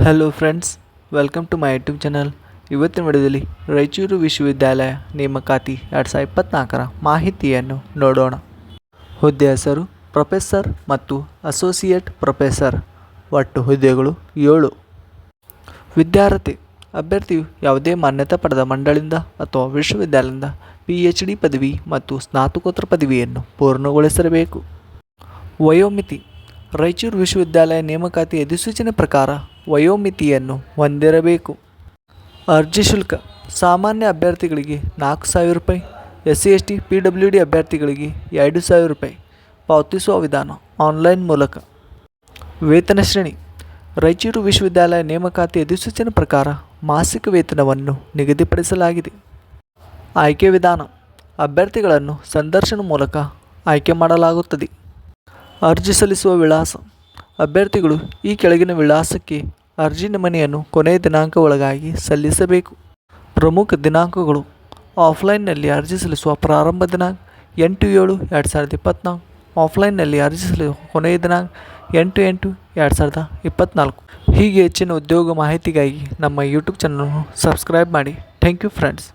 Hello friends, welcome to my YouTube channel. ಇವತ್ತಿನ ವಿಡಿಯೋದಲ್ಲಿ ರಾಯಚೂರು ವಿಶ್ವವಿದ್ಯಾಲಯ ನೇಮಕಾತಿ 2024ರ ಮಾಹಿತಿಯನ್ನು ನೋಡೋಣ. ಹುದ್ದೆ ಹೆಸರು ಪ್ರೊಫೆಸರ್ ಮತ್ತು ಅಸೋಸಿಯೇಟ್ ಪ್ರೊಫೆಸರ್. ಒಟ್ಟು ಹುದ್ದೆಗಳು 7. ವಿದ್ಯಾರ್ಥಿ ಅಭ್ಯರ್ಥಿಯು ಯಾವುದೇ ಮಾನ್ಯತೆ ಪಡೆದ ಮಂಡಳಿಯಿಂದ ಅಥವಾ ವಿಶ್ವವಿದ್ಯಾಲಯದಿಂದ PhD ಪದವಿ ಮತ್ತು ಸ್ನಾತಕೋತ್ತರ ಪದವಿಯನ್ನು ಪೂರ್ಣಗೊಳಿಸಿರಬೇಕು. ವಯೋಮಿತಿ ರಾಯಚೂರು ವಿಶ್ವವಿದ್ಯಾಲಯ ನೇಮಕಾತಿ ಅಧಿಸೂಚನೆ ಪ್ರಕಾರ ವಯೋಮಿತಿಯನ್ನು ಹೊಂದಿರಬೇಕು. ಅರ್ಜಿ ಶುಲ್ಕ ಸಾಮಾನ್ಯ ಅಭ್ಯರ್ಥಿಗಳಿಗೆ 4,000 ರೂಪಾಯಿ, SC/ST PWD ಅಭ್ಯರ್ಥಿಗಳಿಗೆ 2,000 ರೂಪಾಯಿ. ಪಾವತಿಸುವ ವಿಧಾನ ಆನ್ಲೈನ್ ಮೂಲಕ. ವೇತನ ಶ್ರೇಣಿ ರಾಯಚೂರು ವಿಶ್ವವಿದ್ಯಾಲಯ ನೇಮಕಾತಿ ಅಧಿಸೂಚನೆ ಪ್ರಕಾರ ಮಾಸಿಕ ವೇತನವನ್ನು ನಿಗದಿಪಡಿಸಲಾಗಿದೆ. ಆಯ್ಕೆ ವಿಧಾನ ಅಭ್ಯರ್ಥಿಗಳನ್ನು ಸಂದರ್ಶನ ಮೂಲಕ ಆಯ್ಕೆ ಮಾಡಲಾಗುತ್ತದೆ. ಅರ್ಜಿ ಸಲ್ಲಿಸುವ ವಿಳಾಸ ಅಭ್ಯರ್ಥಿಗಳು ಈ ಕೆಳಗಿನ ವಿಳಾಸಕ್ಕೆ ಅರ್ಜಿ ನಮೂನೆಯನ್ನು ಕೊನೆಯ ದಿನಾಂಕ ಒಳಗಾಗಿ ಸಲ್ಲಿಸಬೇಕು. ಪ್ರಮುಖ ದಿನಾಂಕಗಳು: ಆಫ್ಲೈನ್ನಲ್ಲಿ ಅರ್ಜಿ ಸಲ್ಲಿಸುವ ಪ್ರಾರಂಭ ದಿನಾಂಕ 8/7/2024. ಆಫ್ಲೈನ್ನಲ್ಲಿ ಅರ್ಜಿ ಸಲ್ಲಿಸುವ ಕೊನೆಯ ದಿನಾಂಕ 8/8/2024. ಹೀಗೆ ಹೆಚ್ಚಿನ ಉದ್ಯೋಗ ಮಾಹಿತಿಗಾಗಿ ನಮ್ಮ ಯೂಟ್ಯೂಬ್ ಚಾನಲನ್ನು ಸಬ್ಸ್ಕ್ರೈಬ್ ಮಾಡಿ. Thank you friends.